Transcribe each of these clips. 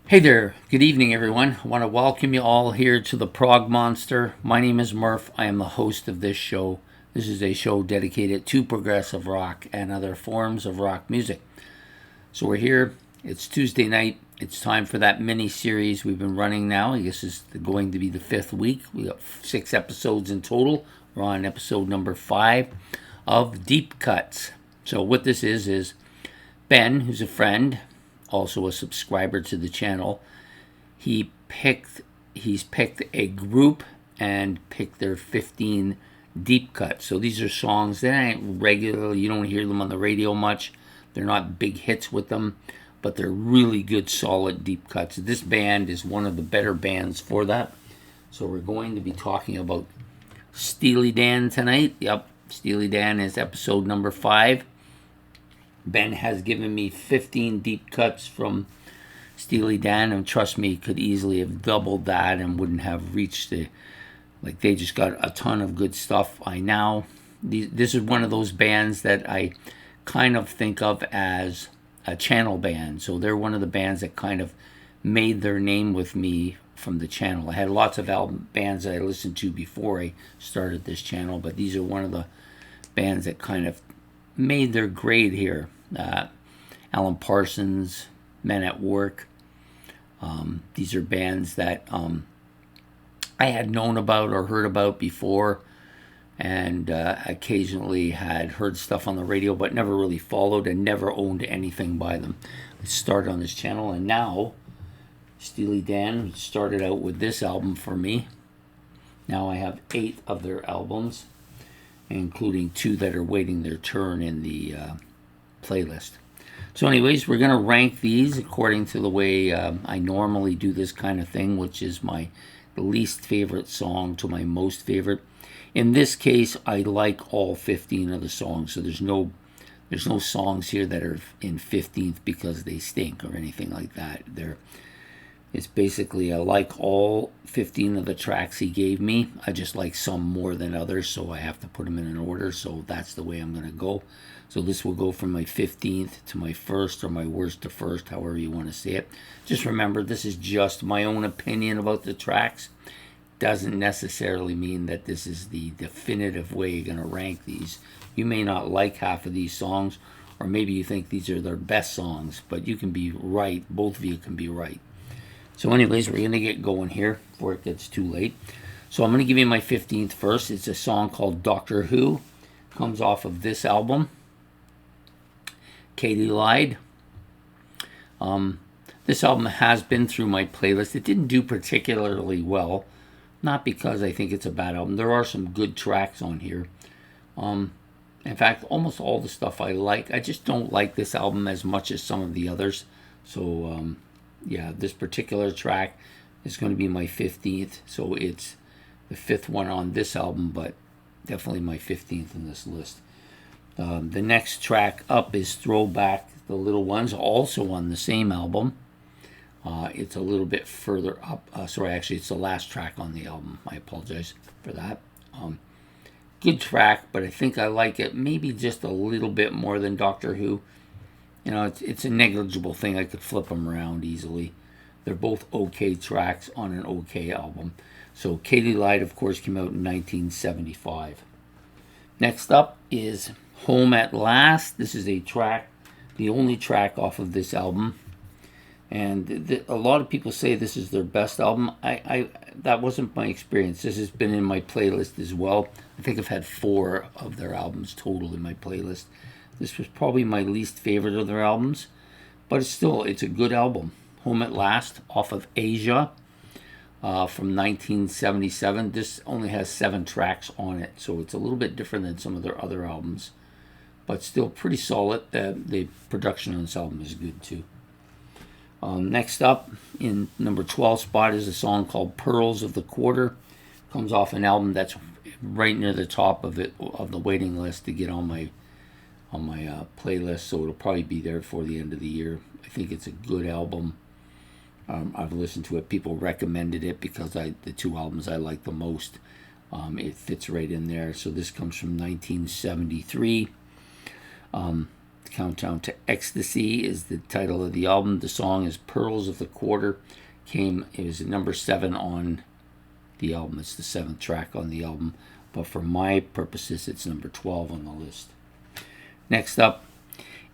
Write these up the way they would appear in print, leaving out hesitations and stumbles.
Hey there, good evening everyone. I want to welcome you all here to the Prog Monster. My name is Murph. I am the host of this show. This is a show dedicated to progressive rock and other forms of rock music. So we're here. It's Tuesday night. It's time for that mini series we've been running now. I guess it's going to be the fifth week. We got 6 episodes in total. We're on episode number 5 of Deep Cuts. So what this is Ben, who's a friend, also a subscriber to the channel, he's picked a group and picked their 15 deep cuts. So these are songs that ain't regular, you don't hear them on the radio much. They're not big hits with them, but they're really good, solid deep cuts. This band is one of the better bands for that. So we're going to be talking about Steely Dan tonight. Yep, Steely Dan is episode number 5. Ben has given me 15 deep cuts from Steely Dan, and trust me, could easily have doubled that and wouldn't have reached the, like, they just got a ton of good stuff. This is one of those bands that I kind of think of as a channel band. So they're one of the bands that kind of made their name with me from the channel. I had lots of bands that I listened to before I started this channel, but these are one of the bands that kind of made their grade here. Alan Parsons, Men at Work. These are bands that I had known about or heard about before, and occasionally had heard stuff on the radio, but never really followed and never owned anything by them. I started on this channel, and now Steely Dan started out with this album for me. Now I have 8 of their albums, including 2 that are waiting their turn in the playlist. So anyways, we're going to rank these according to the way I normally do this kind of thing, which is my least favorite song to my most favorite. In this case, I like all 15 of the songs, so there's no songs here that are in 15th because they stink or anything like that. It's basically I like all 15 of the tracks he gave me. I just like some more than others, so I have to put them in an order. So that's the way I'm going to go. So this will go from my 15th to my first, or my worst to first, however you want to say it. Just remember, this is just my own opinion about the tracks. Doesn't necessarily mean that this is the definitive way you're going to rank these. You may not like half of these songs, or maybe you think these are their best songs, but you can be right. Both of you can be right. So anyways, we're going to get going here before it gets too late. So I'm going to give you my 15th first. It's a song called Doctor Who. Comes off of this album, Katie Lied. This album has been through my playlist. It didn't do particularly well. Not because I think it's a bad album. There are some good tracks on here. In fact, almost all the stuff I like. I just don't like this album as much as some of the others. So, yeah, this particular track is going to be my 15th. So it's the 5th one on this album, but definitely my 15th in this list. The next track up is Throwback the Little Ones, also on the same album. It's a little bit further up. Actually, it's the last track on the album. I apologize for that. Good track, but I think I like it maybe just a little bit more than Doctor Who. You know, it's a negligible thing. I could flip them around easily. They're both okay tracks on an okay album. So Katie Lied, of course, came out in 1975. Next up is Home at Last. This is a track, the only track off of this album. And a lot of people say this is their best album. That wasn't my experience. This has been in my playlist as well. I think I've had 4 of their albums total in my playlist. This was probably my least favorite of their albums, but it's a good album. Home at Last off of Asia from 1977. This only has 7 tracks on it, so it's a little bit different than some of their other albums, but still pretty solid. The production on this album is good too. Next up, in number 12 spot, is a song called Pearls of the Quarter. Comes off an album that's right near the top of the waiting list to get on my playlist, so it'll probably be there for the end of the year. I think it's a good album. I've listened to it. People recommended it because the 2 albums I like the most. It fits right in there. So this comes from 1973. Countdown to Ecstasy is the title of the album. The song is Pearls of the Quarter. It was number 7 on the album. It's the 7th track on the album, but for my purposes, it's number 12 on the list. Next up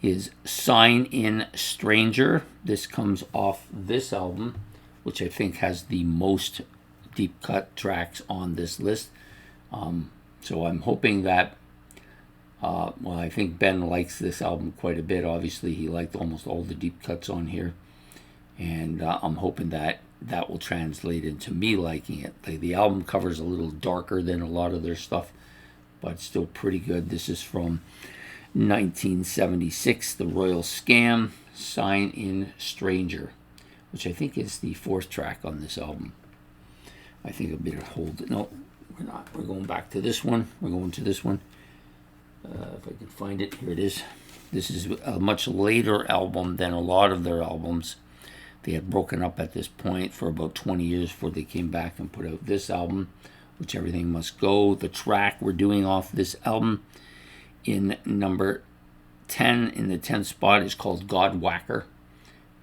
is Sign In Stranger. This comes off this album, which I think has the most deep cut tracks on this list. So I'm hoping that, I think Ben likes this album quite a bit. Obviously, he liked almost all the deep cuts on here. And I'm hoping that will translate into me liking it. The album cover is a little darker than a lot of their stuff, but still pretty good. This is from 1976, The Royal Scam, Sign In Stranger, which I think is the 4th track on this album. I think I better hold it. No, we're not. We're going back to this one. We're going to this one. If I can find it, here it is. This is a much later album than a lot of their albums. They had broken up at this point for about 20 years before they came back and put out this album, which Everything Must Go. The track we're doing off this album in number 10, in the 10th spot, is called God Whacker.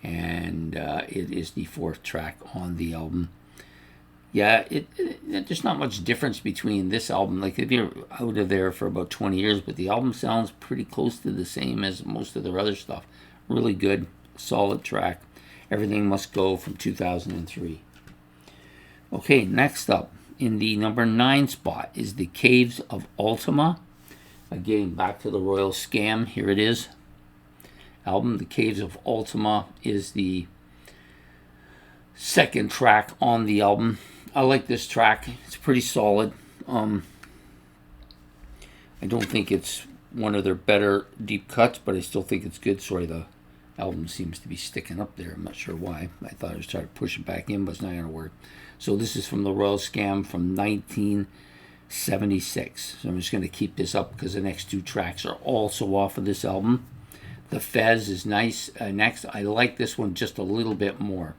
And it is the 4th track on the album. Yeah, there's not much difference between this album. Like, they've been out of there for about 20 years, but the album sounds pretty close to the same as most of their other stuff. Really good, solid track. Everything Must Go from 2003. Okay, next up, in the number 9 spot is The Caves of Ultima. Again, back to the Royal Scam. Here it is. Album, The Caves of Ultima, is the 2nd track on the album. I like this track. It's pretty solid. I don't think it's one of their better deep cuts, but I still think it's good. Sorry, the album seems to be sticking up there. I'm not sure why. I thought I was trying to push it back in, but it's not going to work. So this is from the Royal Scam from 1976. So I'm just going to keep this up because the next 2 tracks are also off of this album. The Fez is nice. Next, I like this one just a little bit more.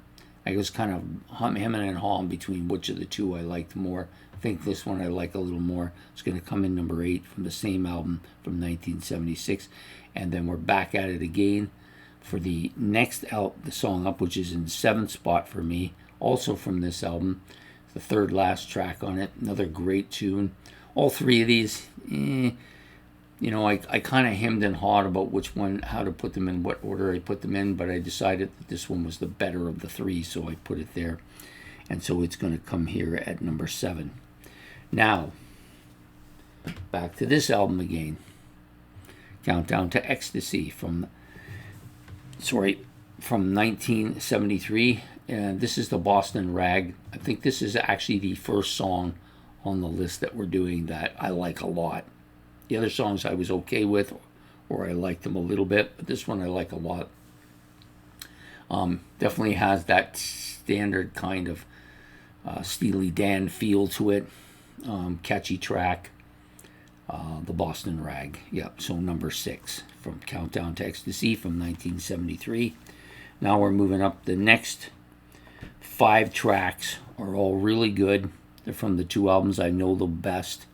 I was kind of hemming and hawing between which of the 2 I liked more. I think this one I like a little more. It's going to come in number 8 from the same album from 1976. And then we're back at it again for the next the song up, which is in the 7th spot for me, also from this album. The 3rd last track on it. Another great tune. All 3 of these, I kind of hemmed and hawed about which one, how to put them in, what order I put them in, but I decided that this one was the better of the 3, so I put it there. And so it's going to come here at number 7. Now, back to this album again. Countdown to Ecstasy from 1973. And this is the Boston Rag. I think this is actually the first song on the list that we're doing that I like a lot. The other songs I was okay with, or I liked them a little bit, but this one I like a lot. Definitely has that standard kind of Steely Dan feel to it. Catchy track. The Boston Rag. Yep, so number 6 from Countdown to Ecstasy from 1973. Now we're moving up. The next 5 tracks are all really good. They're from the 2 albums I know the best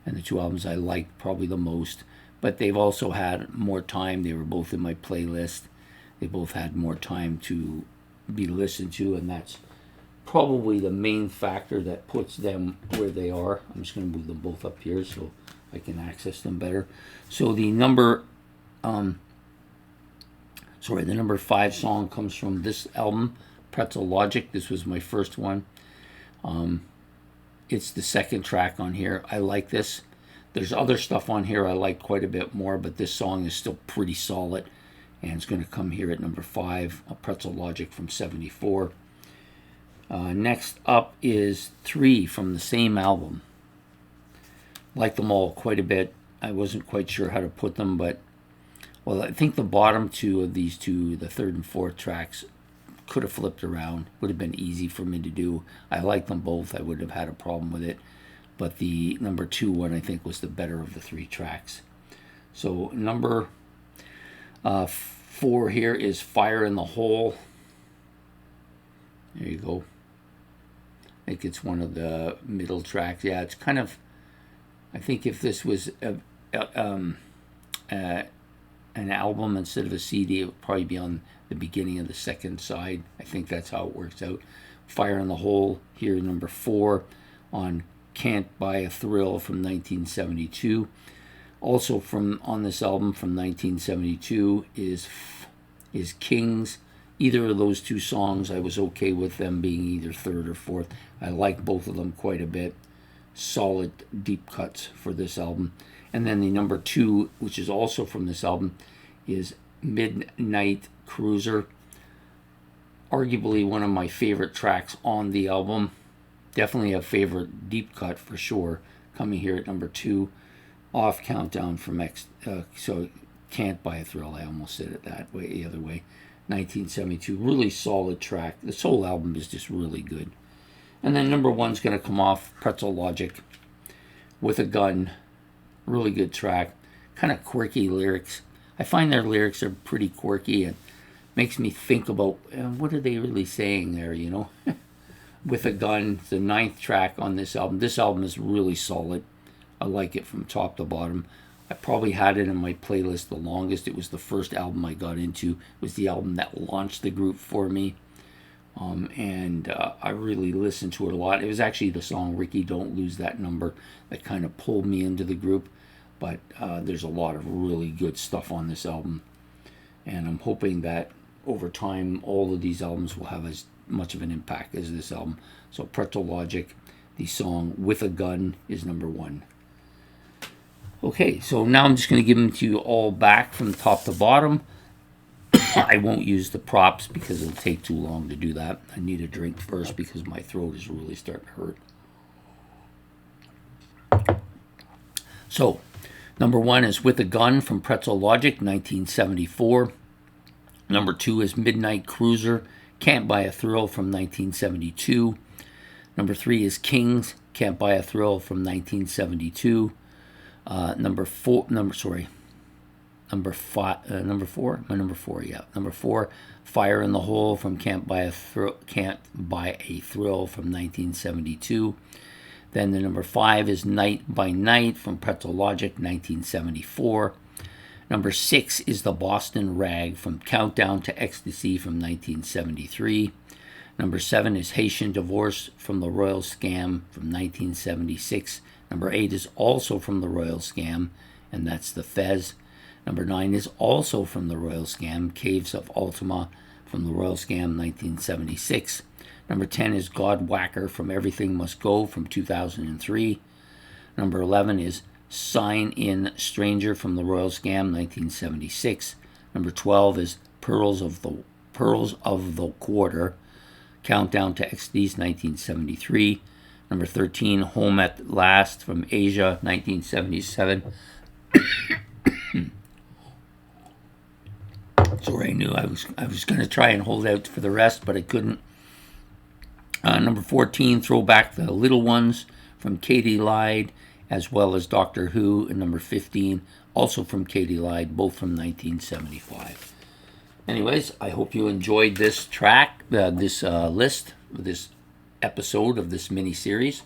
and the 2 albums I like probably the most. But they've also had more time. They were both in my playlist. They both had more time to be listened to, and that's probably the main factor that puts them where they are. I'm just going to move them both up here so I can access them better. So the number 5 song comes from this album, Pretzel Logic. This was my first one. It's the 2nd track on here. I like this. There's other stuff on here I like quite a bit more, but this song is still pretty solid, and it's going to come here at number 5, a Pretzel Logic from 74. Next up is 3 from the same album. Like them all quite a bit. I wasn't quite sure how to put them, but I think the bottom 2 of these 2, the 3rd and 4th tracks, could have flipped around. Would have been easy for me to do. I like them both. I would have had a problem with it, but the number 2 one I think was the better of the 3 tracks. So number 4 here is Fire in the Hole. There you go. I think it's one of the middle tracks. Yeah, it's kind of, I think if this was an album instead of a CD, it would probably be on the beginning of the second side. I think that's how it works out. Fire in the Hole here, number 4 on Can't Buy a Thrill from 1972. Also from on this album from 1972 is Kings. Either of those two songs, I was okay with them being either third or fourth. I like both of them quite a bit. Solid deep cuts for this album. And then the number 2, which is also from this album, is Midnight Cruiser. Arguably one of my favorite tracks on the album. Definitely a favorite deep cut for sure. Coming here at number 2, off Countdown from so Can't Buy a Thrill. I almost said it that way, the other way. 1972, really solid track. This whole album is just really good. And then number 1's going to come off Pretzel Logic, With a Gun. Really good track. Kind of quirky lyrics. I find their lyrics are pretty quirky and makes me think about what are they really saying there, you know. With a Gun, the 9th track on this album. This album is really solid. I like it from top to bottom. I probably had it in my playlist the longest. It was the first album I got into. It was the album that launched the group for me. I really listened to it a lot. It was actually the song Ricky Don't Lose That Number that kind of pulled me into the group. But there's a lot of really good stuff on this album. And I'm hoping that over time all of these albums will have as much of an impact as this album. So Pretzel Logic, the song With a Gun is number 1. Okay, so now I'm just going to give them to you all back from top to bottom. I won't use the props because it'll take too long to do that. I need a drink first because my throat is really starting to hurt. So, number 1 is With a Gun from Pretzel Logic, 1974. Number 2 is Midnight Cruiser, Can't Buy a Thrill from 1972. Number 3 is Kings, Can't Buy a Thrill from 1972. Number 4, Fire in the Hole from Can't Buy a Thrill from 1972. Then the number 5 is Night by Night from Pretzel Logic, 1974. Number 6 is The Boston Rag from Countdown to Ecstasy from 1973. Number 7 is Haitian Divorce from The Royal Scam from 1976. Number 8 is also from The Royal Scam, and that's The Fez. Number 9 is also from The Royal Scam, Caves of Ultima from The Royal Scam, 1976. Number 10 is God Whacker from Everything Must Go from 2003. Number 11 is Sign In Stranger from The Royal Scam, 1976. Number 12 is Pearls of the Quarter, Countdown to Ecstasy, 1973. Number 13, Home at Last from Asia, 1977. Sorry, I knew I was going to try and hold out for the rest, but I couldn't. Number 14, Throwback the Little Ones from Katy Lied, as well as Doctor Who. And number 15, also from Katy Lied, both from 1975. Anyways, I hope you enjoyed this track, this list, this episode of this mini-series.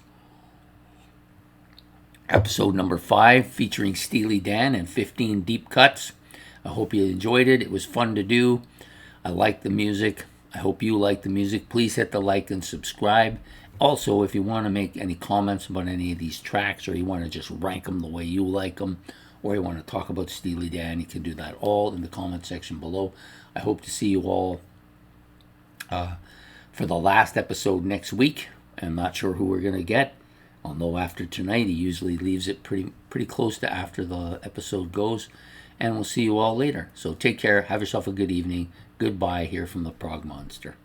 Episode number 5, featuring Steely Dan and 15 deep cuts. I hope you enjoyed it. It was fun to do. I like the music. I hope you like the music. Please hit the like and subscribe. Also, if you want to make any comments about any of these tracks, or you want to just rank them the way you like them, or you want to talk about Steely Dan, you can do that all in the comment section below. I hope to see you all for the last episode next week. I'm not sure who we're going to get. I'll know after tonight. He usually leaves it pretty close to after the episode goes. And we'll see you all later. So take care. Have yourself a good evening. Goodbye here from the Prog Monster.